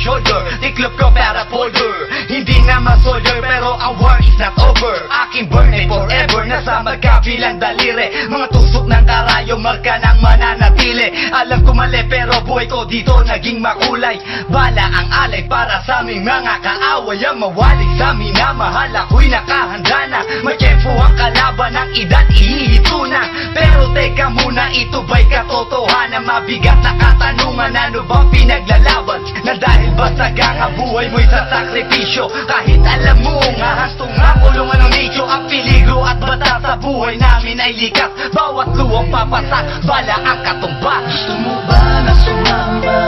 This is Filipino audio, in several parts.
shoulder. Tiklop ko para folder, hindi nga masolder, pero ang war is not over. Aking burn ay forever, nasa magkabilang daliri. Mga tusok ng karayo, marka ng mananatili. Alam ko mali pero buhay ko dito naging makulay. Bala ang alay para sa aming mga kaaway. Ang mawali sa amin na mahal, ako'y nakahanda na. May tempo ang kalaban ng edad, ihihito na. Pero teka muna, ito ba'y katotohanan? Mabigat na katanungan, ano bang pinaglalaban? Na dahil basag ang buhay mo'y sa sakripisyo. Kahit alam mo nga hastong nga kulungan ng nicho. Ang peligro at bata sa buhay namin ay likas. Bawat luwang papasak, bala ang katumba. Gusto mo ba na sumama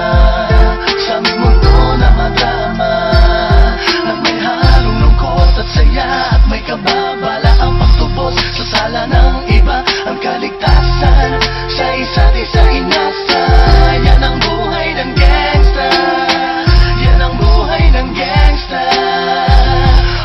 sa aming mundo na madama? Na may halong lungkot at saya at may kababala ang pagtubos sa sala ng iba. Ang kaligtasan sa isa't isa inasa. Yan ang buhay ng gangsta. Yan ang buhay ng gangsta.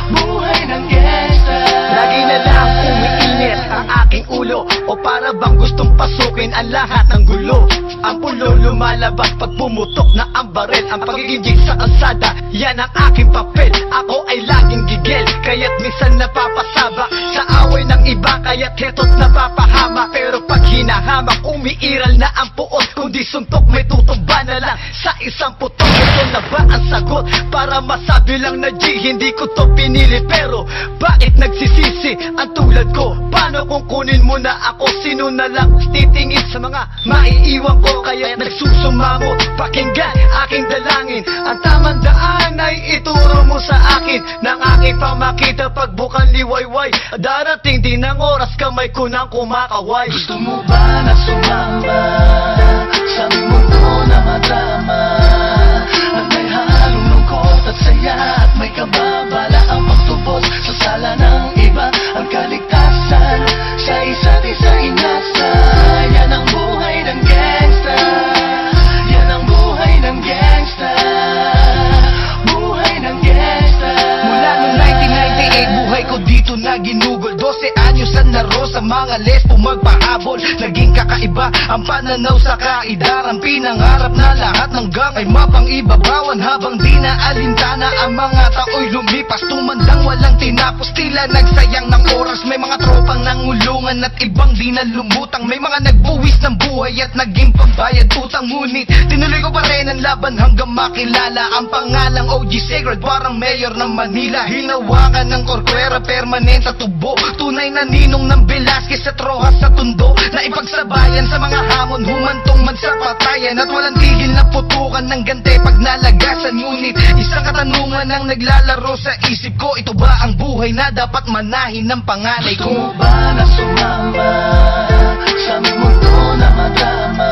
Buhay ng gangsta. Lagi na lang umiinit ang aking ulo, o para bang gustong pasukin ang lahat ng gulo. Ang pulo lumalabas pag pumutok na ang baril. Ang pagiging sa kalsada, yan ang aking papel. Ako ay laging gigil, kaya't minsan napapasaba sa away ng iba, kaya't heto't napapahama. Pero pag hinahamak, umiiral na ang puot. Kundi suntok may tutumba na lang sa isang putok. Ito na ba ang sagot? Para masabi lang na G, hindi ko to pinili. Pero bakit nagsisisi ang tulad ko? Paano kung kunin mo na ako? Sino na lang titingin sa mga maiiwan ko? Kaya nagsusumamo, pakinggan aking dalangin. Ang tamang daan ay ituro mo sa akin. Nang aking pamakita pagbukan liwayway. Darating din ang oras, kamay ko nang kumakaway. Gusto mo ba na sumama sa aming mundo na madama? Na may halong lungkot at saya at may kababala ang pagtubos sa sala ng iba. Ang kaligtasan sa isa't isa inasa. Yan ang buhay ng gangsta. Yan ang buhay ng gangsta. Buhay ng gangsta. Mula noong 1998, buhay ko dito na ginugol. 12 anyos ang naro sa mga lesbo magpahabol. Naging kakaiba ang pananaw sa kaidaran. Pinangarap na lahat ng gang ay mapang-ibabawan. Habang di na alintana ang mga tao'y lumipas. Tumandang walang tinapos, tila nagsayang ng oras. May mga tropang nangulungan at ibang di na lumutang. May mga nagbuwis ng buhay at naging pambayad utang. Ngunit tinuloy ko pa rin ang laban hanggang makilala ang pangalang OG Sacred, parang mayor ng Manila. Hinawakan ng korkwera, permanent at tubo. Tunay na ninong ng Velasquez at Rojas sa tundo. Na ipagsabayan sa mga hamon, humantong man sa patayan. At walang tigil na putukan ng gante pag nalagasan. Ngunit isang katanungan ang naglalaro sa isip ko. Ito ba ang buhay na dapat manahin ng panganay Gusto ko? mo ba na sumama sa aming mundo na madama?